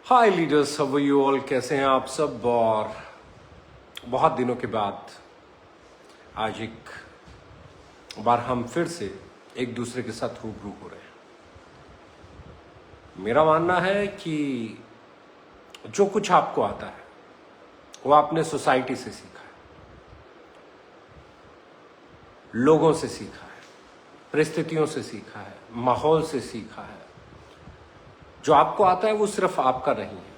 Hi leaders, how are you all? कैसे हैं आप सब? और बहुत दिनों के बाद आज एक बार हम फिर से एक दूसरे के साथ रूबरू हो रहे हैं। मेरा मानना है कि जो कुछ आपको आता है वो आपने सोसाइटी से सीखा है, लोगों से सीखा है, परिस्थितियों से सीखा है, माहौल से सीखा है। जो आपको आता है वो सिर्फ आपका नहीं है,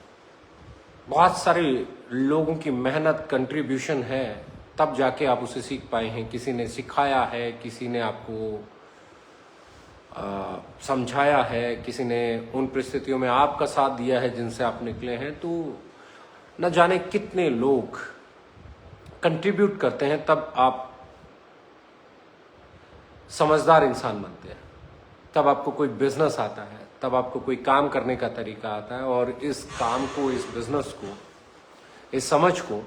बहुत सारे लोगों की मेहनत, कंट्रीब्यूशन है, तब जाके आप उसे सीख पाए हैं। किसी ने सिखाया है, किसी ने आपको समझाया है, किसी ने उन परिस्थितियों में आपका साथ दिया है जिनसे आप निकले हैं। तो न जाने कितने लोग कंट्रीब्यूट करते हैं, तब आप समझदार इंसान बनते हैं, तब आपको कोई बिजनेस आता है, तब आपको कोई काम करने का तरीका आता है। और इस काम को, इस बिजनेस को, इस समझ को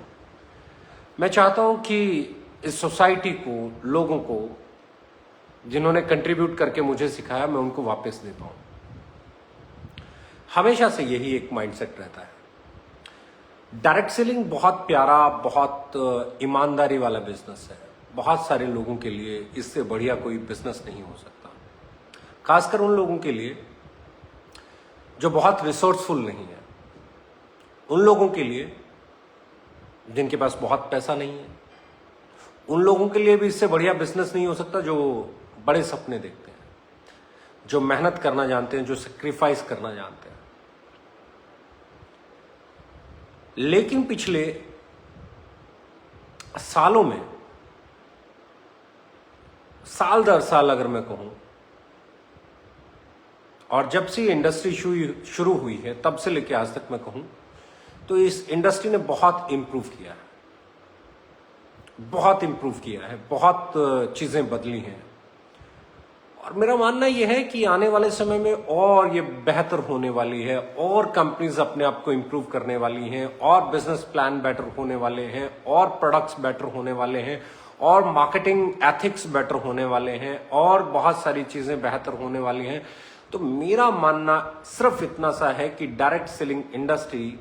मैं चाहता हूं कि इस सोसाइटी को, लोगों को जिन्होंने कंट्रीब्यूट करके मुझे सिखाया, मैं उनको वापस दे पाऊं। हमेशा से यही एक माइंडसेट रहता है। डायरेक्ट सेलिंग बहुत प्यारा, बहुत ईमानदारी वाला बिजनेस है। बहुत सारे लोगों के लिए इससे बढ़िया कोई बिजनेस नहीं हो सकता, खासकर उन लोगों के लिए जो बहुत रिसोर्सफुल नहीं है, उन लोगों के लिए जिनके पास बहुत पैसा नहीं है। उन लोगों के लिए भी इससे बढ़िया बिजनेस नहीं हो सकता जो बड़े सपने देखते हैं, जो मेहनत करना जानते हैं, जो सेक्रीफाइस करना जानते हैं। लेकिन पिछले सालों में, साल दर साल अगर मैं कहूं, और जब से इंडस्ट्री शुरू हुई है तब से लेकर आज तक मैं कहूं, तो इस इंडस्ट्री ने बहुत इंप्रूव किया है, बहुत इंप्रूव किया है, बहुत चीजें बदली हैं। और मेरा मानना यह है कि आने वाले समय में और ये बेहतर होने वाली है, और कंपनीज अपने आप को इंप्रूव करने वाली हैं, और बिजनेस प्लान बेटर होने वाले हैं, और प्रोडक्ट्स बेटर होने वाले हैं, और मार्केटिंग एथिक्स बेटर होने वाले हैं, और बहुत सारी चीजें बेहतर होने वाली हैं। तो मेरा मानना सिर्फ इतना सा है कि डायरेक्ट सेलिंग इंडस्ट्री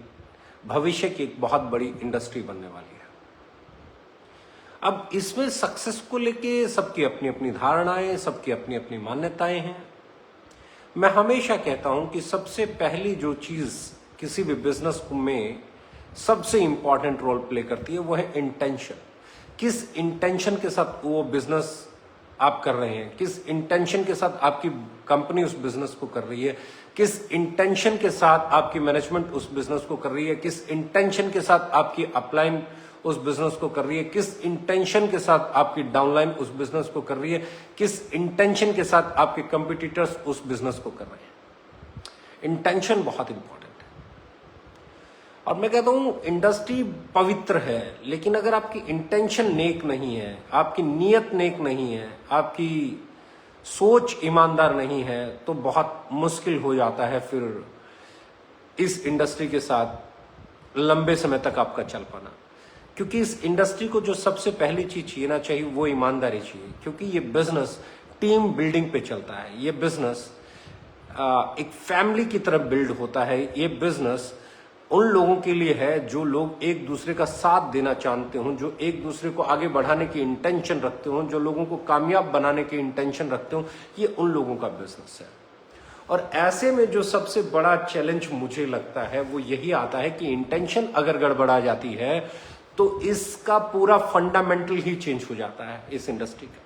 भविष्य की एक बहुत बड़ी इंडस्ट्री बनने वाली है। अब इसमें सक्सेस को लेके सबकी अपनी अपनी धारणाएं, सबकी अपनी अपनी मान्यताएं हैं। मैं हमेशा कहता हूं कि सबसे पहली जो चीज किसी भी बिजनेस में सबसे इंपॉर्टेंट रोल प्ले करती है वो है इंटेंशन। किस इंटेंशन के साथ वो बिजनेस आप कर रहे हैं, किस इंटेंशन के साथ आपकी कंपनी उस बिजनेस को कर रही है, किस इंटेंशन के साथ आपकी मैनेजमेंट उस बिजनेस को कर रही है, किस इंटेंशन के साथ आपकी अपलाइन उस बिजनेस को कर रही है, किस इंटेंशन के साथ आपकी डाउनलाइन उस बिजनेस को कर रही है, किस इंटेंशन के साथ आपके कंपटीटर्स उस बिजनेस को कर रहे हैं। इंटेंशन बहुत इंपॉर्टेंट है। और मैं कहता हूं इंडस्ट्री पवित्र है, लेकिन अगर आपकी इंटेंशन नेक नहीं है, आपकी नीयत नेक नहीं है, आपकी सोच ईमानदार नहीं है, तो बहुत मुश्किल हो जाता है फिर इस इंडस्ट्री के साथ लंबे समय तक आपका चल पाना। क्योंकि इस इंडस्ट्री को जो सबसे पहली चीज चाहिए ना, चाहिए वो ईमानदारी चाहिए। क्योंकि ये बिजनेस टीम बिल्डिंग पे चलता है, ये बिजनेस एक फैमिली की तरह बिल्ड होता है। ये बिजनेस उन लोगों के लिए है जो लोग एक दूसरे का साथ देना चाहते हों, जो एक दूसरे को आगे बढ़ाने की इंटेंशन रखते हों, जो लोगों को कामयाब बनाने की इंटेंशन रखते हों। ये उन लोगों का बिजनेस है। और ऐसे में जो सबसे बड़ा चैलेंज मुझे लगता है वो यही आता है कि इंटेंशन अगर गड़बड़ा जाती है तो इसका पूरा फंडामेंटल ही चेंज हो जाता है इस इंडस्ट्री का।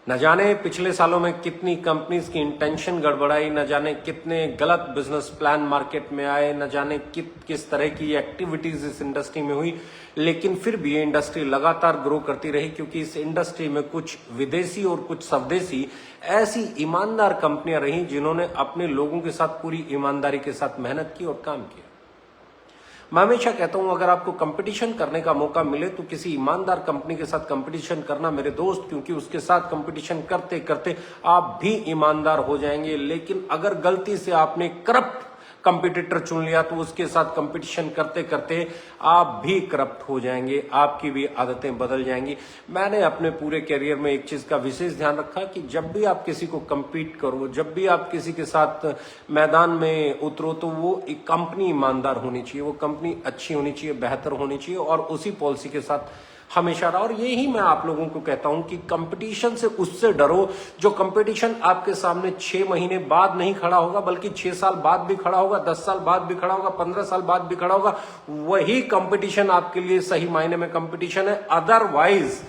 न जाने पिछले सालों में कितनी कंपनीज की इंटेंशन गड़बड़ाई, न जाने कितने गलत बिजनेस प्लान मार्केट में आए, न जाने किस तरह की एक्टिविटीज इस इंडस्ट्री में हुई। लेकिन फिर भी ये इंडस्ट्री लगातार ग्रो करती रही, क्योंकि इस इंडस्ट्री में कुछ विदेशी और कुछ स्वदेशी ऐसी ईमानदार कंपनियां रही जिन्होंने अपने लोगों के साथ पूरी ईमानदारी के साथ मेहनत की और काम किया। मैं हमेशा कहता हूं अगर आपको कंपटीशन करने का मौका मिले तो किसी ईमानदार कंपनी के साथ कंपटीशन करना मेरे दोस्त, क्योंकि उसके साथ कंपटीशन करते करते आप भी ईमानदार हो जाएंगे। लेकिन अगर गलती से आपने करप्ट कंपटीटर चुन लिया तो उसके साथ कंपटीशन करते करते आप भी करप्ट हो जाएंगे, आपकी भी आदतें बदल जाएंगी। मैंने अपने पूरे करियर में एक चीज का विशेष ध्यान रखा कि जब भी आप किसी को compete करो, जब भी आप किसी के साथ मैदान में उतरो, तो वो एक कंपनी ईमानदार होनी चाहिए, वो कंपनी अच्छी होनी चाहिए, बेहतर होनी चाहिए, और उसी पॉलिसी के साथ हमेशा रहा। और यही मैं आप लोगों को कहता हूं कि कंपटीशन से उससे डरो जो कंपटीशन आपके सामने 6 महीने बाद नहीं खड़ा होगा, बल्कि 6 साल बाद भी खड़ा होगा, 10 साल बाद भी खड़ा होगा, 15 साल बाद भी खड़ा होगा। वही कंपटीशन आपके लिए सही मायने में कंपटीशन है। अदरवाइज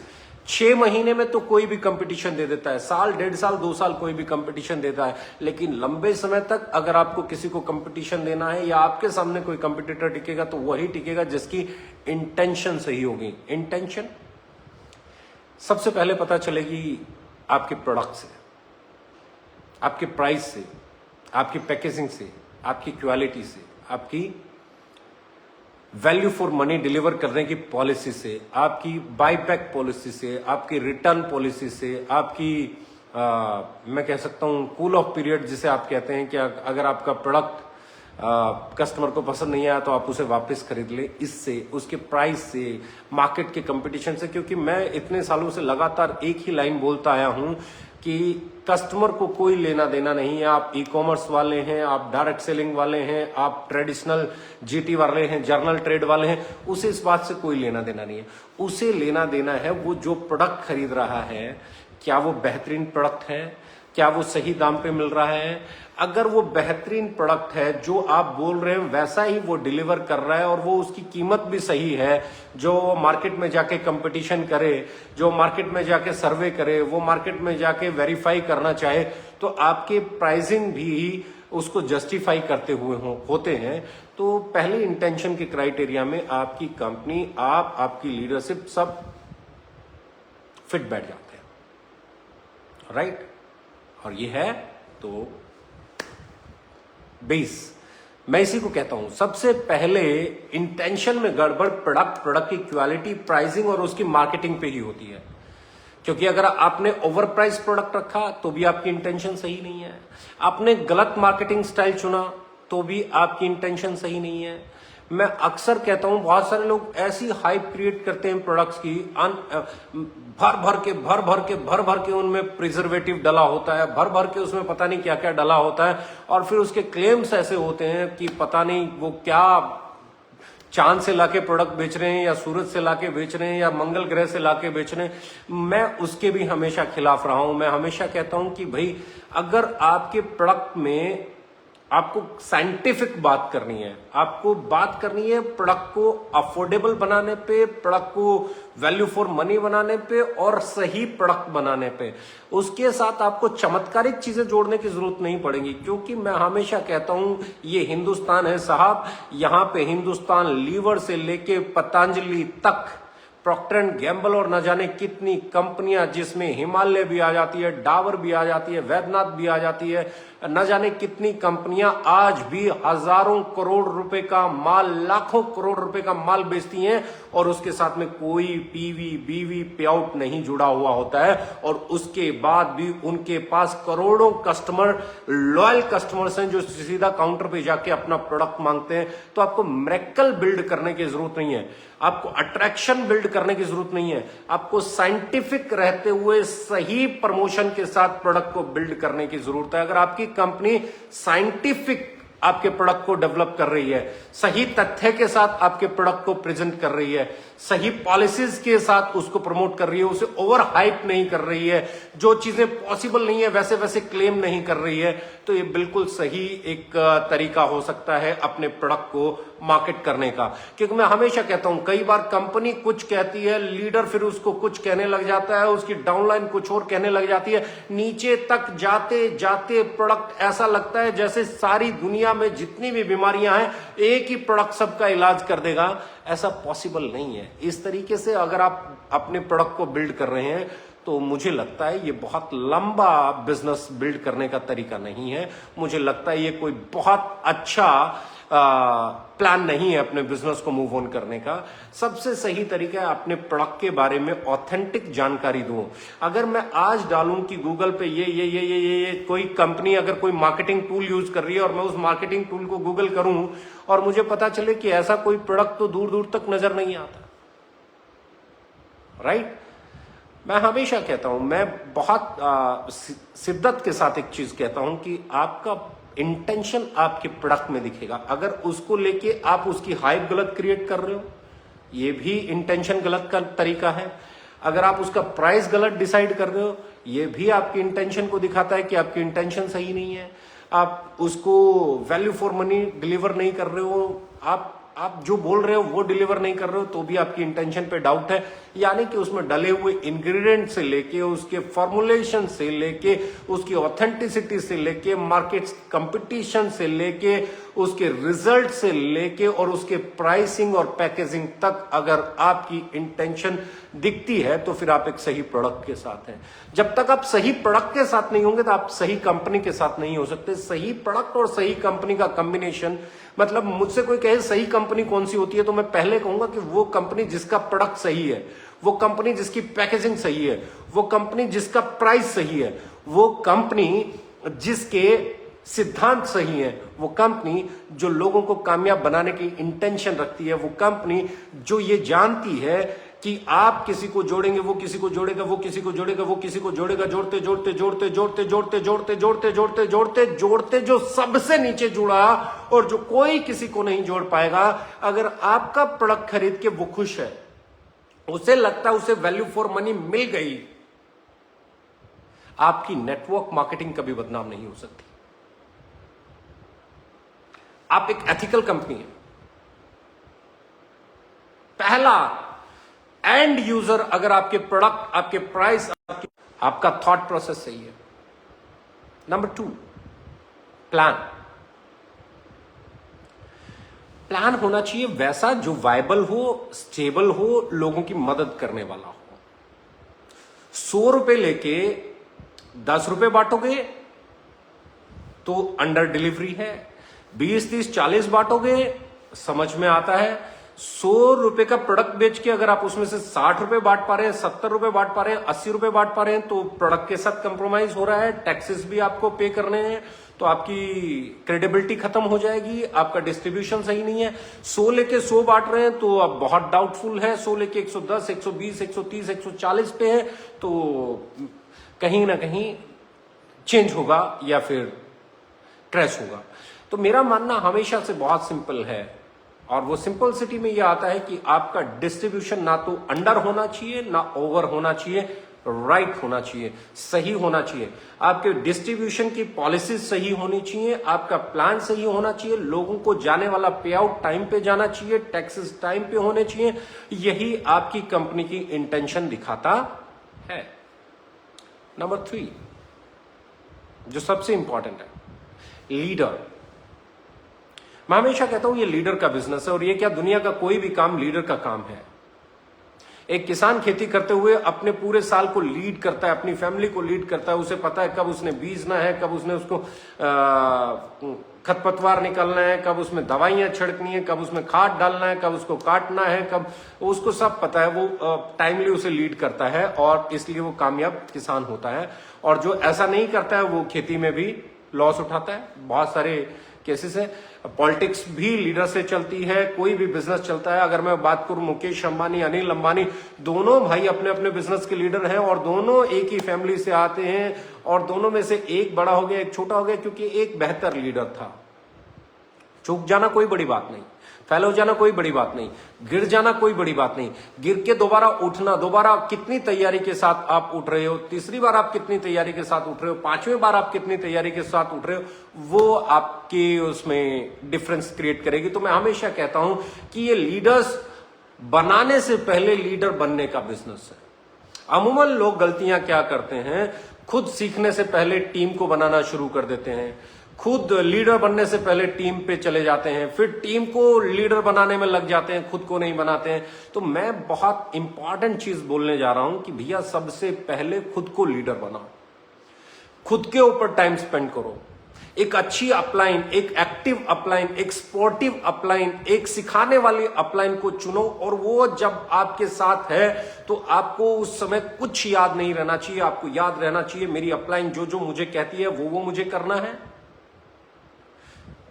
6 महीने में तो कोई भी कंपटीशन दे देता है, साल, 1.5 साल, 2 साल कोई भी कंपटीशन देता है, लेकिन लंबे समय तक अगर आपको किसी को कंपटीशन देना है या आपके सामने कोई कंपटीटर टिकेगा तो वही टिकेगा जिसकी इंटेंशन सही होगी। इंटेंशन सबसे पहले पता चलेगी आपके प्रोडक्ट से, आपके प्राइस से, आपकी पैकेजिंग से, आपकी क्वालिटी से, आपकी वैल्यू फॉर मनी डिलीवर करने की पॉलिसी से, आपकी बाईबैक पॉलिसी से, आपकी रिटर्न पॉलिसी से, आपकी मैं कह सकता हूं कूल ऑफ पीरियड जिसे आप कहते हैं कि अगर आपका प्रोडक्ट कस्टमर को पसंद नहीं आया तो आप उसे वापस खरीद ले, इससे, उसके प्राइस से, मार्केट के कंपटीशन से। क्योंकि मैं इतने सालों से लगातार एक ही लाइन बोलता आया हूं कि कस्टमर को कोई लेना देना नहीं है। आप ई कॉमर्स वाले हैं, आप डायरेक्ट सेलिंग वाले हैं, आप ट्रेडिशनल जीटी वाले हैं, जर्नल ट्रेड वाले हैं, उसे इस बात से कोई लेना देना नहीं है। उसे लेना देना है वो जो प्रोडक्ट खरीद रहा है, क्या वो बेहतरीन प्रोडक्ट है, क्या वो सही दाम पे मिल रहा है। अगर वो बेहतरीन प्रोडक्ट है जो आप बोल रहे हैं वैसा ही वो डिलीवर कर रहा है और वो उसकी कीमत भी सही है, जो मार्केट में जाके कंपटीशन करे, जो मार्केट में जाके सर्वे करे, वो मार्केट में जाके वेरीफाई करना चाहे, तो आपके प्राइसिंग भी उसको जस्टिफाई करते हुए होते हैं। तो पहले इंटेंशन के क्राइटेरिया में आपकी कंपनी, आपकी लीडरशिप सब फिट बैठ जाते हैं, राइट। और ये है तो बेस। मैं इसी को कहता हूं सबसे पहले इंटेंशन में गड़बड़ प्रोडक्ट की क्वालिटी, प्राइसिंग और उसकी मार्केटिंग पे ही होती है। क्योंकि अगर आपने ओवर प्राइस प्रोडक्ट रखा तो भी आपकी इंटेंशन सही नहीं है, आपने गलत मार्केटिंग स्टाइल चुना तो भी आपकी इंटेंशन सही नहीं है। मैं अक्सर कहता हूं बहुत सारे लोग ऐसी हाइप क्रिएट करते हैं प्रोडक्ट्स की, भर भर के उनमें प्रिजर्वेटिव डला होता है, भर भर के उसमें पता नहीं क्या क्या डला होता है, और फिर उसके क्लेम्स ऐसे होते हैं कि पता नहीं वो क्या चांद से लाके प्रोडक्ट बेच रहे हैं या सूरज से लाके बेच रहे हैं या मंगल ग्रह से लाके बेच रहे हैं। मैं उसके भी हमेशा खिलाफ रहा हूं। मैं हमेशा कहता हूं कि भाई अगर आपके प्रोडक्ट में आपको साइंटिफिक बात करनी है, आपको बात करनी है प्रोडक्ट को अफोर्डेबल बनाने पे, प्रोडक्ट को वैल्यू फॉर मनी बनाने पे और सही प्रोडक्ट बनाने पे, उसके साथ आपको चमत्कारिक चीजें जोड़ने की जरूरत नहीं पड़ेगी। क्योंकि मैं हमेशा कहता हूं ये हिंदुस्तान है साहब, यहां पे हिंदुस्तान लीवर से लेके पतंजलि तक, प्रॉक्टर एंड गैम्बल और न जाने कितनी कंपनियां, जिसमें हिमालय भी आ जाती है, डाबर भी आ जाती है, वैद्यनाथ भी आ जाती है, न जाने कितनी कंपनियां आज भी हजारों करोड़ रुपए का माल, लाखों करोड़ रुपए का माल बेचती हैं और उसके साथ में कोई पीवी बीवी पे आउट नहीं जुड़ा हुआ होता है, और उसके बाद भी उनके पास करोड़ों कस्टमर, लॉयल कस्टमर्स हैं जो सीधा काउंटर पे जाके अपना प्रोडक्ट मांगते हैं। तो आपको मिरेकल बिल्ड करने की जरूरत नहीं है, आपको अट्रैक्शन बिल्ड करने की जरूरत नहीं है, आपको साइंटिफिक रहते हुए सही प्रमोशन के साथ प्रोडक्ट को बिल्ड करने की जरूरत है। अगर आपकी कंपनी साइंटिफिक आपके प्रोडक्ट को डेवलप कर रही है, सही तथ्य के साथ आपके प्रोडक्ट को प्रेजेंट कर रही है, सही पॉलिसीज के साथ उसको प्रमोट कर रही है, उसे ओवर हाइप नहीं कर रही है, जो चीजें पॉसिबल नहीं है वैसे वैसे क्लेम नहीं कर रही है, तो ये बिल्कुल सही एक तरीका हो सकता है अपने प्रोडक्ट को मार्केट करने का। क्योंकि मैं हमेशा कहता हूं कई बार कंपनी कुछ कहती है, लीडर फिर उसको कुछ कहने लग जाता है, उसकी डाउनलाइन कुछ और कहने लग जाती है, नीचे तक जाते जाते प्रोडक्ट ऐसा लगता है जैसे सारी दुनिया में जितनी भी बीमारियां हैं एक ही प्रोडक्ट सबका इलाज कर देगा। ऐसा पॉसिबल नहीं है। इस तरीके से अगर आप अपने प्रोडक्ट को बिल्ड कर रहे हैं तो मुझे लगता है ये बहुत लंबा बिजनेस बिल्ड करने का तरीका नहीं है। मुझे लगता है ये कोई बहुत अच्छा प्लान नहीं है अपने बिजनेस को मूव ऑन करने का, सबसे सही तरीका है अपने प्रोडक्ट के बारे में ऑथेंटिक जानकारी दो। अगर मैं आज डालूं कि गूगल पे ये कोई कंपनी अगर कोई मार्केटिंग टूल यूज कर रही है और मैं उस मार्केटिंग टूल को गूगल करूं और मुझे पता चले कि ऐसा कोई प्रोडक्ट तो दूर दूर तक नजर नहीं आता, राइट? मैं हमेशा कहता हूं, मैं बहुत शिद्दत के साथ एक चीज कहता हूं कि आपका इंटेंशन आपके प्रोडक्ट में दिखेगा। अगर उसको लेके आप उसकी हाइप गलत क्रिएट कर रहे हो, ये भी इंटेंशन गलत का तरीका है। अगर आप उसका प्राइस गलत डिसाइड कर रहे हो, ये भी आपकी इंटेंशन को दिखाता है कि आपकी इंटेंशन सही नहीं है। आप उसको वैल्यू फॉर मनी डिलीवर नहीं कर रहे हो, आप जो बोल रहे हो वो डिलीवर नहीं कर रहे हो, तो भी आपकी इंटेंशन पे डाउट है। यानी कि उसमें डले हुए इंग्रेडिएंट से लेके, उसके फॉर्मुलेशन से लेके, उसकी ऑथेंटिसिटी से लेके, मार्केट कंपटीशन से लेके, उसके रिजल्ट से लेके और उसके प्राइसिंग और पैकेजिंग तक अगर आपकी इंटेंशन दिखती है तो फिर आप एक सही प्रोडक्ट के साथ हैं। जब तक आप सही प्रोडक्ट के साथ नहीं होंगे तो आप सही कंपनी के साथ नहीं हो सकते। सही प्रोडक्ट और सही कंपनी का कॉम्बिनेशन, मतलब मुझसे कोई कहे सही कंपनी कौन सी होती है, तो मैं पहले कहूंगा कि वो कंपनी जिसका प्रोडक्ट सही है, वो कंपनी जिसकी पैकेजिंग सही है, वो कंपनी जिसका प्राइस सही है, वो कंपनी जिसके सिद्धांत सही है, वो कंपनी जो लोगों को कामयाब बनाने की इंटेंशन रखती है, वो कंपनी जो ये जानती है कि आप किसी को जोड़ेंगे, वो किसी को जोड़ेगा, वो किसी को जोड़ेगा, वो किसी को जोड़ेगा, जोड़ते जोड़ते जोड़ते जोड़ते जोड़ते जोड़ते जोड़ते जोड़ते जोड़ते जोड़ते जो सबसे नीचे जुड़ा और जो कोई किसी को नहीं जोड़ पाएगा। अगर आपका प्रोडक्ट खरीद के वो खुश है, उसे लगता है उसे वैल्यू फॉर मनी मिल गई, आपकी नेटवर्क मार्केटिंग कभी बदनाम नहीं हो सकती। आप एक एथिकल कंपनी है। पहला, एंड यूजर अगर आपके प्रोडक्ट, आपके प्राइस, आपका थॉट प्रोसेस सही है। नंबर 2, प्लान होना चाहिए वैसा जो वायबल हो, स्टेबल हो, लोगों की मदद करने वाला हो। 100 रुपए लेके 10 रुपए बांटोगे तो अंडर डिलीवरी है। 20, 30, 40 बांटोगे समझ में आता है। 100 रुपए का प्रोडक्ट बेच के अगर आप उसमें से 60 रुपए बांट पा रहे हैं, 70 रुपए बांट पा रहे हैं, 80 रुपए बांट पा रहे हैं, तो प्रोडक्ट के साथ कंप्रोमाइज हो रहा है, टैक्सेस भी आपको पे करने हैं, तो आपकी क्रेडिबिलिटी खत्म हो जाएगी, आपका डिस्ट्रीब्यूशन सही नहीं है। 100 लेके 100 बांट रहे हैं तो अब बहुत डाउटफुल है। 100 लेके 110, 120, 130, 140 पे है तो कहीं ना कहीं चेंज होगा या फिर क्रैश होगा। तो मेरा मानना हमेशा से बहुत सिंपल है, और वो सिंपलिसिटी में ये आता है कि आपका डिस्ट्रीब्यूशन ना तो अंडर होना चाहिए ना ओवर होना चाहिए, राइट होना चाहिए, सही होना चाहिए। आपके डिस्ट्रीब्यूशन की पॉलिसीज सही होनी चाहिए, आपका प्लान सही होना चाहिए, लोगों को जाने वाला पे आउट टाइम पे जाना चाहिए, टैक्सेस टाइम पे होने चाहिए। यही आपकी कंपनी की इंटेंशन दिखाता है। नंबर 3 जो सबसे इंपॉर्टेंट है, लीडर। मैं हमेशा कहता हूं ये लीडर का बिजनेस है, और ये क्या दुनिया का कोई भी काम लीडर का काम है। एक किसान खेती करते हुए अपने पूरे साल को लीड करता है, अपनी फैमिली को लीड करता है। उसे पता है कब उसने बीजना है, कब उसने उसको खरपतवार निकालना है, कब उसमें दवाइयां छिड़कनी है, कब उसमें खाद डालना है, कब उसको काटना है, कब, उसको सब पता है। वो टाइमली उसे लीड करता है और इसलिए वो कामयाब किसान होता है। और जो ऐसा नहीं करता है वो खेती में भी लॉस उठाता है। बहुत सारे केसेस है। पॉलिटिक्स भी लीडर से चलती है, कोई भी बिजनेस चलता है। अगर मैं बात करूं मुकेश अंबानी, अनिल अंबानी, दोनों भाई अपने अपने बिजनेस के लीडर हैं और दोनों एक ही फैमिली से आते हैं, और दोनों में से एक बड़ा हो गया, एक छोटा हो गया, क्योंकि एक बेहतर लीडर था। चूक जाना कोई बड़ी बात नहीं, फेल हो जाना कोई बड़ी बात नहीं, गिर जाना कोई बड़ी बात नहीं, गिर के दोबारा उठना, दोबारा कितनी तैयारी के साथ आप उठ रहे हो, तीसरी बार आप कितनी तैयारी के साथ उठ रहे हो, 5वीं बार आप कितनी तैयारी के साथ उठ रहे हो, वो आपके उसमें डिफरेंस क्रिएट करेगी। तो मैं हमेशा कहता हूं कि ये लीडर्स बनाने से पहले लीडर बनने का बिजनेस है। अमूमन लोग गलतियां क्या करते हैं, खुद सीखने से पहले टीम को बनाना शुरू कर देते हैं, खुद लीडर बनने से पहले टीम पे चले जाते हैं, फिर टीम को लीडर बनाने में लग जाते हैं, खुद को नहीं बनाते हैं। तो मैं बहुत इंपॉर्टेंट चीज बोलने जा रहा हूं कि भैया सबसे पहले खुद को लीडर बनाओ, खुद के ऊपर टाइम स्पेंड करो, एक अच्छी अपलाइन, एक एक्टिव अपलाइन, एक स्पोर्टिव अपलाइन, एक सिखाने वाली अपलाइन को चुनो, और वो जब आपके साथ है तो आपको उस समय कुछ याद नहीं रहना चाहिए। आपको याद रहना चाहिए मेरी अपलाइन जो जो मुझे कहती है वो मुझे करना है।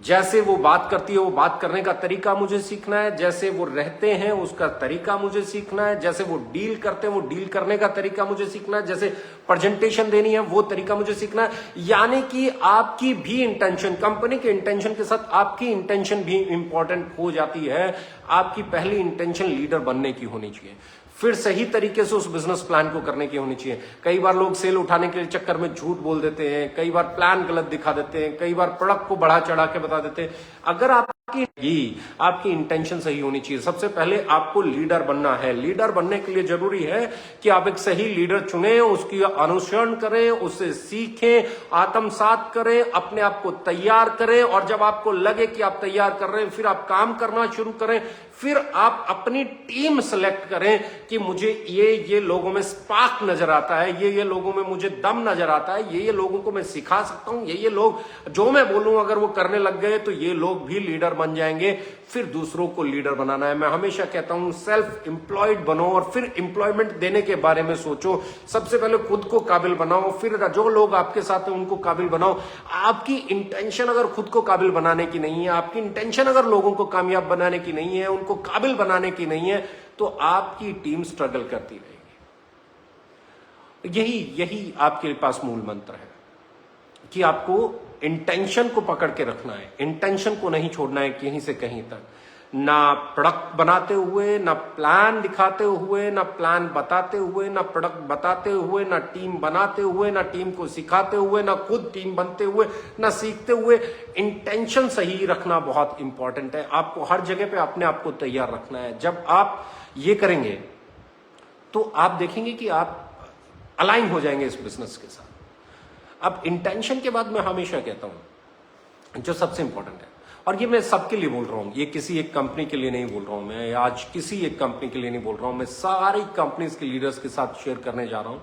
जैसे वो बात करती है वो बात करने का तरीका मुझे सीखना है, जैसे वो रहते हैं उसका तरीका मुझे सीखना है, जैसे वो डील करते हैं वो डील करने का तरीका मुझे सीखना है, जैसे प्रेजेंटेशन देनी है वो तरीका मुझे सीखना है। यानी कि आपकी भी इंटेंशन, कंपनी के इंटेंशन के साथ आपकी इंटेंशन भी इंपॉर्टेंट हो जाती है। आपकी पहली इंटेंशन लीडर बनने की होनी चाहिए, फिर सही तरीके से उस बिजनेस प्लान को करने की होनी चाहिए। कई बार लोग सेल उठाने के चक्कर में झूठ बोल देते हैं, कई बार प्लान गलत दिखा देते हैं, कई बार प्रोडक्ट को बढ़ा चढ़ा के बता देते हैं। अगर आपकी इंटेंशन सही होनी चाहिए। सबसे पहले आपको लीडर बनना है। लीडर बनने के लिए जरूरी है कि आप एक सही लीडर चुने, उसकी अनुसरण करें, उससे सीखें, आत्मसात करें, अपने आप को तैयार करें, और जब आपको लगे कि आप तैयार कर रहे हैं फिर आप काम करना शुरू करें। फिर आप अपनी टीम सेलेक्ट करें कि मुझे ये लोगों में स्पार्क नजर आता है, ये लोगों में मुझे दम नजर आता है, ये लोगों को मैं सिखा सकता हूं, ये लोग जो मैं बोलूं अगर वो करने लग गए तो ये लोग भी लीडर बन जाएंगे। फिर दूसरों को लीडर बनाना है। मैं हमेशा कहता हूं सेल्फ एम्प्लॉयड बनो और फिर एम्प्लॉयमेंट देने के बारे में सोचो। सबसे पहले खुद को काबिल बनाओ, फिर जो लोग आपके साथ हैं उनको काबिल बनाओ। आपकी इंटेंशन अगर खुद को काबिल बनाने की नहीं है, आपकी इंटेंशन अगर लोगों को कामयाब बनाने की नहीं है, उनको काबिल बनाने की नहीं है, तो आपकी टीम स्ट्रगल करती रहेगी। यही आपके पास मूल मंत्र है कि आपको इंटेंशन को पकड़ के रखना है, इंटेंशन को नहीं छोड़ना है कहीं से कहीं तक। ना प्रोडक्ट बनाते हुए, ना प्लान दिखाते हुए, ना प्लान बताते हुए, ना प्रोडक्ट बताते हुए, ना टीम बनाते हुए, ना टीम को सिखाते हुए, ना खुद टीम बनते हुए, ना सीखते हुए। इंटेंशन सही रखना बहुत इंपॉर्टेंट है। आपको हर जगह पे अपने आप को तैयार रखना है। जब आप ये करेंगे तो आप देखेंगे कि आप अलाइन हो जाएंगे इस बिजनेस के साथ। अब इंटेंशन के बाद मैं हमेशा कहता हूं जो सबसे इंपॉर्टेंट है, और ये मैं सबके लिए बोल रहा हूं, ये किसी एक कंपनी के लिए नहीं बोल रहा हूं, मैं आज किसी एक कंपनी के लिए नहीं बोल रहा हूं, मैं सारी कंपनीज के लीडर्स के साथ शेयर करने जा रहा हूं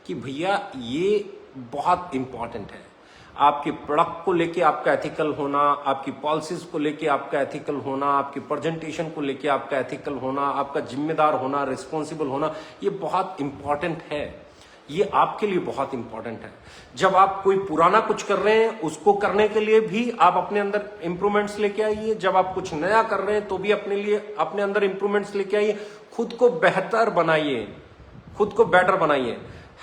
कि भैया ये बहुत इंपॉर्टेंट है। आपके प्रोडक्ट को लेके आपका एथिकल होना, आपकी पॉलिसीज को लेके आपका एथिकल होना, आपकी प्रेजेंटेशन को लेके आपका एथिकल होना, आपका जिम्मेदार होना, रिस्पॉन्सिबल होना, ये बहुत इंपॉर्टेंट है। ये आपके लिए बहुत इंपॉर्टेंट है। जब आप कोई पुराना कुछ कर रहे हैं उसको करने के लिए भी आप अपने अंदर इंप्रूवमेंट्स लेके आइए। जब आप कुछ नया कर रहे हैं तो भी अपने लिए अपने अंदर इंप्रूवमेंट्स लेके आइए। खुद को बेहतर बनाइए, खुद को बेटर बनाइए।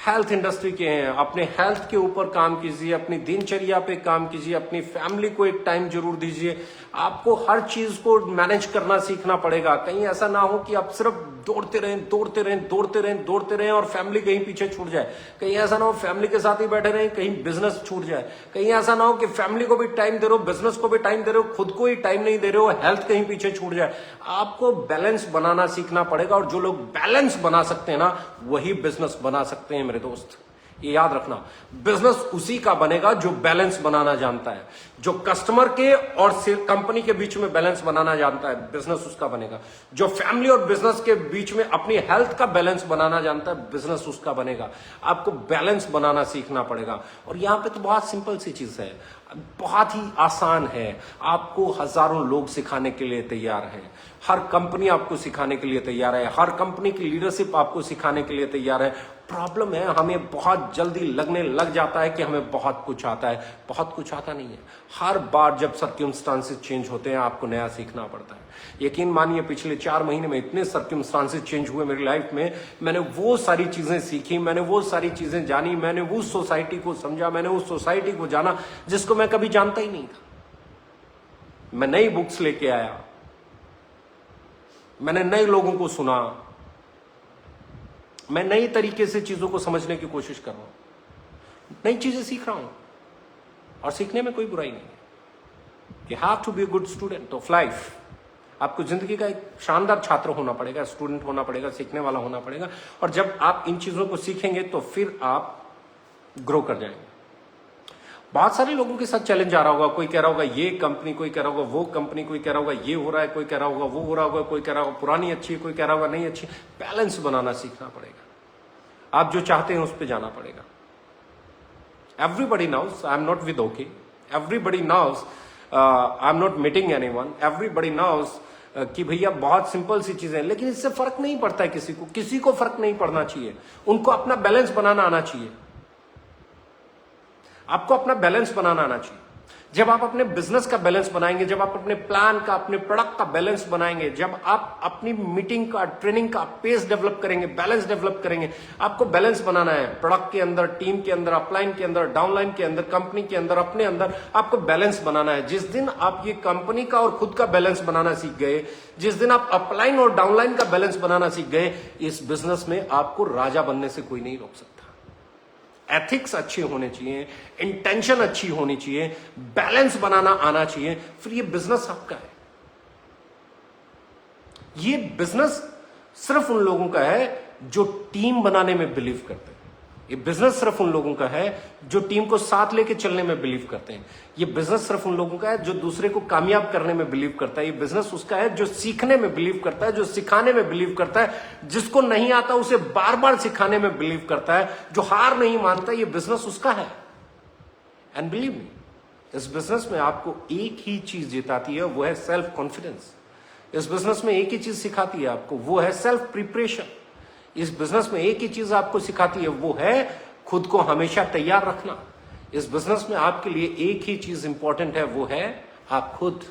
हेल्थ इंडस्ट्री के हैं, अपने हेल्थ के ऊपर काम कीजिए, अपनी दिनचर्या पे काम कीजिए, अपनी फैमिली को एक टाइम जरूर दीजिए। आपको हर चीज को मैनेज करना सीखना पड़ेगा। कहीं ऐसा ना हो कि आप सिर्फ दौड़ते रहें और फैमिली कहीं पीछे छूट जाए। कहीं ऐसा ना हो फैमिली के साथ ही बैठे रहें, कहीं बिजनेस छूट जाए। कहीं ऐसा ना हो कि फैमिली को भी टाइम दे रहे हो, बिजनेस को भी टाइम दे रहे हो, खुद को ही टाइम नहीं दे रहे हो, हेल्थ कहीं पीछे छूट जाए। आपको बैलेंस बनाना सीखना पड़ेगा, और जो लोग बैलेंस बना सकते हैं ना वही बिजनेस बना सकते हैं मेरे दोस्त। ये याद रखना, बिजनेस उसी का बनेगा जो बैलेंस बनाना जानता है। जो कस्टमर के और कंपनी के बीच में बैलेंस बनाना जानता है, बिजनेस उसका बनेगा। जो फैमिली और बिजनेस के बीच में अपनी हेल्थ का बैलेंस बनाना जानता है, बिजनेस उसका बनेगा। आपको बैलेंस बनाना सीखना पड़ेगा। और यहां पे तो बहुत सिंपल सी चीज है, बहुत ही आसान है। आपको हजारों लोग सिखाने के लिए तैयार हैं, हर कंपनी आपको सिखाने के लिए तैयार है, हर कंपनी की लीडरशिप आपको सिखाने के लिए तैयार है। प्रॉब्लम है हमें बहुत जल्दी लगने लग जाता है कि हमें बहुत कुछ आता है। बहुत कुछ आता नहीं है। हर बार जब सर्कमस्टांसेस चेंज होते हैं आपको नया सीखना पड़ता है। यकीन मानिए पिछले 4 महीने में इतने सर्कमस्टांसेस चेंज हुए मेरी लाइफ में, मैंने वो सारी चीजें सीखी, मैंने वो सारी चीजें जानी, मैंने उस सोसाइटी को समझा, मैंने उस सोसाइटी को जाना जिसको मैं कभी जानता ही नहीं था। मैं नई बुक्स लेके आया, मैंने नए लोगों को सुना, मैं नई तरीके से चीजों को समझने की कोशिश कर रहा हूं, नई चीजें सीख रहा हूं, और सीखने में कोई बुराई नहीं है। You have to be a good student of life. आपको जिंदगी का एक शानदार छात्र होना पड़ेगा, स्टूडेंट होना पड़ेगा, सीखने वाला होना पड़ेगा। और जब आप इन चीजों को सीखेंगे तो फिर आप ग्रो कर जाएंगे। बहुत सारे लोगों के साथ चैलेंज आ रहा होगा, कोई कह रहा होगा ये कंपनी, कोई कह रहा होगा वो कंपनी, कोई कह रहा होगा ये हो रहा है, कोई कह रहा होगा वो हो रहा होगा, कोई कह रहा होगा पुरानी अच्छी है, कोई कह रहा होगा नहीं अच्छी। बैलेंस बनाना सीखना पड़ेगा। आप जो चाहते हैं उस पर जाना पड़ेगा। Everybody knows I am not with okay, everybody knows, I am not meeting anyone, everybody knows कि भैया बहुत सिंपल सी चीजें हैं, लेकिन इससे फर्क नहीं पड़ता है किसी को फर्क नहीं पड़ना चाहिए। उनको अपना बैलेंस बनाना आना चाहिए। आपको अपना बैलेंस बनाना आना चाहिए। जब आप अपने बिजनेस का बैलेंस बनाएंगे, जब आप अपने प्लान का, अपने प्रोडक्ट का बैलेंस बनाएंगे, जब आप अपनी मीटिंग का, ट्रेनिंग का पेस डेवलप करेंगे, बैलेंस डेवलप करेंगे। आपको बैलेंस बनाना है प्रोडक्ट के अंदर, टीम के अंदर, अपलाइन के अंदर, डाउनलाइन के अंदर, कंपनी के अंदर, अपने अंदर आपको बैलेंस बनाना है। जिस दिन आप ये कंपनी का और खुद का बैलेंस बनाना सीख गए, जिस दिन आप अपलाइन और डाउनलाइन का बैलेंस बनाना सीख गए, इस बिजनेस में आपको राजा बनने से कोई नहीं रोक सकता। एथिक्स अच्छे होने चाहिए, इंटेंशन अच्छी होनी चाहिए, बैलेंस बनाना आना चाहिए, फिर ये बिजनेस आपका है। ये बिजनेस सिर्फ उन लोगों का है जो टीम बनाने में बिलीव करते हैं। ये बिजनेस सिर्फ उन लोगों का है जो टीम को साथ लेके चलने में बिलीव करते हैं। ये बिजनेस सिर्फ उन लोगों का है जो दूसरे को कामयाब करने में बिलीव करता है। ये बिजनेस उसका है जो सीखने में बिलीव करता है, जो सिखाने में बिलीव करता है, जिसको नहीं आता उसे बार बार सिखाने में बिलीव करता है, जो हार नहीं मानता। ये बिजनेस उसका है। एंड बिलीव मी, इस बिजनेस में आपको एक ही चीज जिताती है, वो है सेल्फ कॉन्फिडेंस। इस बिजनेस में एक ही चीज सिखाती है आपको, वो है सेल्फ प्रिपरेशन। इस बिजनेस में एक ही चीज आपको सिखाती है, वो है खुद को हमेशा तैयार रखना। इस बिजनेस में आपके लिए एक ही चीज इंपॉर्टेंट है, वो है आप खुद।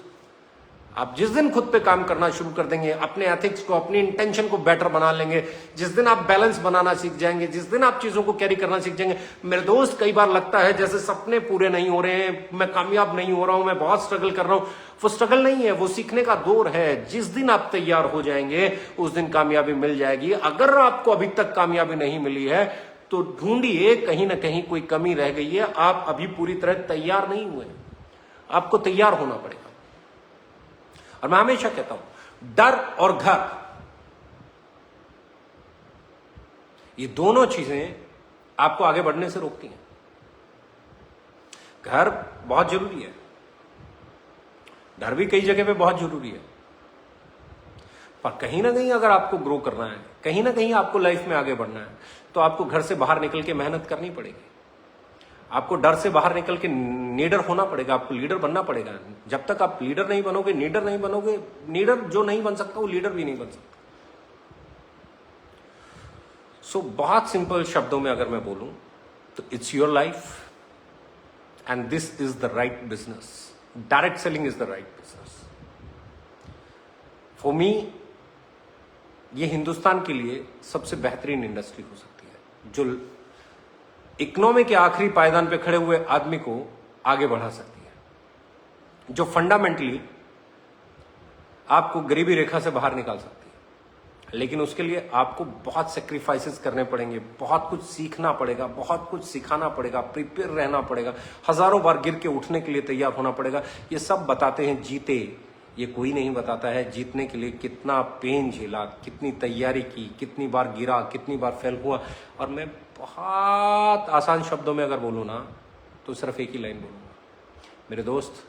आप जिस दिन खुद पे काम करना शुरू कर देंगे, अपने एथिक्स को, अपनी इंटेंशन को बेटर बना लेंगे, जिस दिन आप बैलेंस बनाना सीख जाएंगे, जिस दिन आप चीजों को कैरी करना सीख जाएंगे। मेरे दोस्त, कई बार लगता है जैसे सपने पूरे नहीं हो रहे हैं, मैं कामयाब नहीं हो रहा हूं, मैं बहुत स्ट्रगल कर रहा हूं। वो स्ट्रगल नहीं है, वो सीखने का दौर है। जिस दिन आप तैयार हो जाएंगे उस दिन कामयाबी मिल जाएगी। अगर आपको अभी तक कामयाबी नहीं मिली है तो ढूंढिए, कहीं ना कहीं कोई कमी रह गई है। आप अभी पूरी तरह तैयार नहीं हुए, आपको तैयार होना पड़ेगा। और मैं हमेशा कहता हूं, डर और घर, ये दोनों चीजें आपको आगे बढ़ने से रोकती हैं। घर बहुत जरूरी है, डर भी कई जगह पे बहुत जरूरी है, पर कहीं ना कहीं अगर आपको ग्रो करना है, कहीं ना कहीं आपको लाइफ में आगे बढ़ना है, तो आपको घर से बाहर निकल के मेहनत करनी पड़ेगी। आपको डर से बाहर निकल के लीडर होना पड़ेगा, आपको लीडर बनना पड़ेगा। जब तक आप लीडर नहीं बनोगे, लीडर नहीं बनोगे, लीडर जो नहीं बन सकता वो लीडर भी नहीं बन सकता। सो बहुत सिंपल शब्दों में अगर मैं बोलूं तो it's your life and this is the right business. Direct selling is the right business for me. ये हिंदुस्तान के लिए सबसे बेहतरीन इंडस्ट्री हो सकती है, जो इकोनॉमी के आखिरी पायदान पे खड़े हुए आदमी को आगे बढ़ा सकती है, जो फंडामेंटली आपको गरीबी रेखा से बाहर निकाल सकती है। लेकिन उसके लिए आपको बहुत सेक्रीफाइसेस करने पड़ेंगे, बहुत कुछ सीखना पड़ेगा, बहुत कुछ सिखाना पड़ेगा, प्रिपेयर रहना पड़ेगा, हजारों बार गिर के उठने के लिए तैयार होना पड़ेगा। ये सब बताते हैं जीते, ये कोई नहीं बताता है जीतने के लिए कितना पेन झेला, कितनी तैयारी की, कितनी बार गिरा, कितनी बार फेल हुआ। और मैं बहुत आसान शब्दों में अगर बोलूं ना तो सिर्फ एक ही लाइन बोलूंगा, मेरे दोस्त,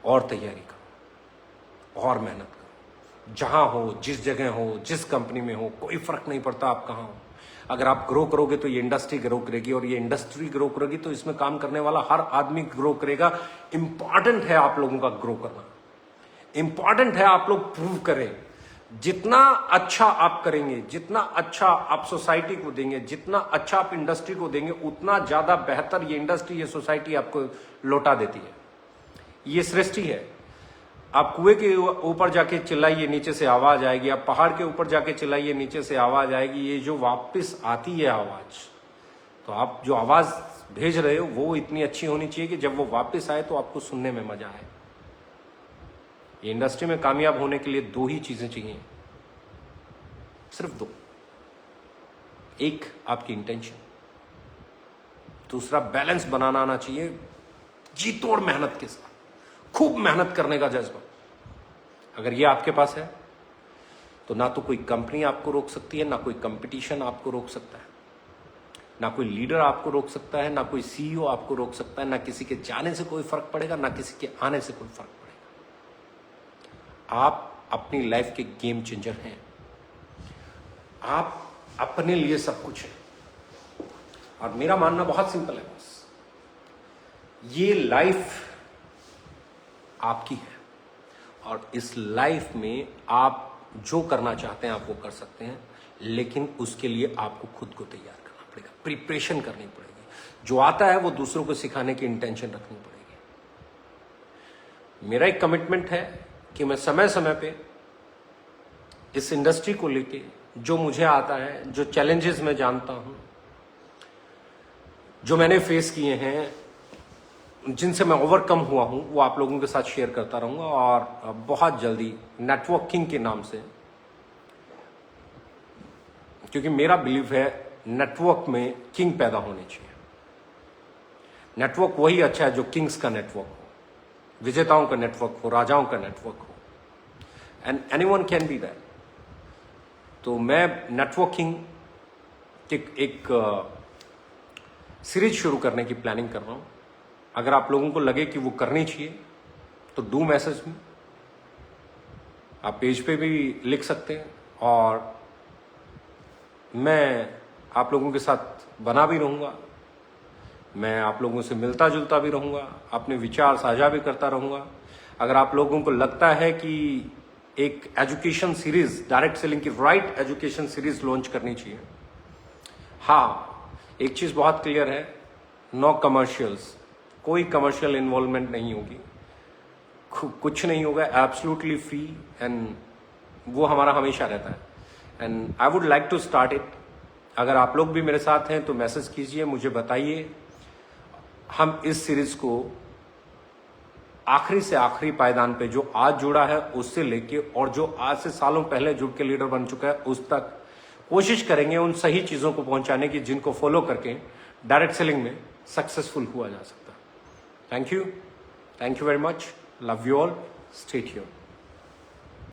और तैयारी करो और मेहनत करो। जहां हो, जिस जगह हो, जिस कंपनी में हो, कोई फर्क नहीं पड़ता आप कहां हो। अगर आप ग्रो करोगे तो ये इंडस्ट्री ग्रो करेगी, और ये इंडस्ट्री ग्रो करेगी तो इसमें काम करने वाला हर आदमी ग्रो करेगा। इंपॉर्टेंट है आप लोगों का ग्रो करना, इंपॉर्टेंट है आप लोग प्रूव करें। जितना अच्छा आप करेंगे, जितना अच्छा आप सोसाइटी को देंगे, जितना अच्छा आप इंडस्ट्री को देंगे, उतना ज्यादा बेहतर ये इंडस्ट्री, ये सोसाइटी आपको लौटा देती है। ये सृष्टि है। आप कुएं के ऊपर जाके चिल्लाइए, नीचे से आवाज आएगी। आप पहाड़ के ऊपर जाके चिल्लाइए, नीचे से आवाज आएगी। ये जो वापस आती है आवाज, तो आप जो आवाज भेज रहे हो वो इतनी अच्छी होनी चाहिए कि जब वो वापस आए तो आपको सुनने में मजा आए। ये इंडस्ट्री में कामयाब होने के लिए दो ही चीजें चाहिए, सिर्फ दो। एक आपकी इंटेंशन, दूसरा बैलेंस बनाना आना चाहिए, जी तोड़ मेहनत के साथ, खूब मेहनत करने का जज्बा। अगर ये आपके पास है तो ना तो कोई कंपनी आपको रोक सकती है, ना कोई कंपटीशन आपको रोक सकता है, ना कोई लीडर आपको रोक सकता है, ना कोई सीईओ आपको रोक सकता है, ना किसी के जाने से कोई फर्क पड़ेगा, ना किसी के आने से कोई फर्क पड़ेगा। आप अपनी लाइफ के गेम चेंजर हैं। आप अपने लिए सब कुछ है। और मेरा मानना बहुत सिंपल है, बस ये लाइफ आपकी है और इस लाइफ में आप जो करना चाहते हैं आप वो कर सकते हैं, लेकिन उसके लिए आपको खुद को तैयार करना पड़ेगा, प्रिपरेशन करनी पड़ेगी। जो आता है वो दूसरों को सिखाने की इंटेंशन रखनी पड़ेगी। मेरा एक कमिटमेंट है कि मैं समय समय पे इस इंडस्ट्री को लेके जो मुझे आता है, जो चैलेंजेस मैं जानता हूं, जो मैंने फेस किए हैं, जिनसे मैं ओवरकम हुआ हूं, वो आप लोगों के साथ शेयर करता रहूंगा। और बहुत जल्दी नेटवर्किंग के नाम से, क्योंकि मेरा बिलीव है नेटवर्क में किंग पैदा होने चाहिए। नेटवर्क वही अच्छा है जो किंग्स का नेटवर्क हो, विजेताओं का नेटवर्क हो, राजाओं का नेटवर्क हो, and anyone can be that. तो मैं नेटवर्किंग एक सीरीज शुरू करने की प्लानिंग कर रहा हूं। अगर आप लोगों को लगे कि वो करनी चाहिए तो डू मैसेज मी, आप पेज पे भी लिख सकते हैं और मैं आप लोगों के साथ बना भी रहूँगा, मैं आप लोगों से मिलता जुलता भी रहूँगा, अपने विचार साझा भी करता रहूँगा। अगर आप लोगों को लगता है कि एक एजुकेशन सीरीज, डायरेक्ट सेलिंग की राइट एजुकेशन सीरीज लॉन्च करनी चाहिए, हाँ, एक चीज़ बहुत क्लियर है, नो कमर्शियल्स, कोई कमर्शियल इन्वॉल्वमेंट नहीं होगी, कुछ नहीं होगा, एब्सोल्युटली फ्री, एंड वो हमारा हमेशा रहता है। And I would like to start it. अगर आप लोग भी मेरे साथ हैं तो मैसेज कीजिए, मुझे बताइए। हम इस सीरीज को आखिरी से आखिरी पायदान पे, जो आज जुड़ा है उससे लेके और जो आज से सालों पहले जुड़ के लीडर बन चुका है उस तक, कोशिश करेंगे उन सही चीज़ों को पहुंचाने की जिनको फॉलो करके डायरेक्ट सेलिंग में सक्सेसफुल हुआ जा सकता है। Thank you very much, love you all, stay tuned.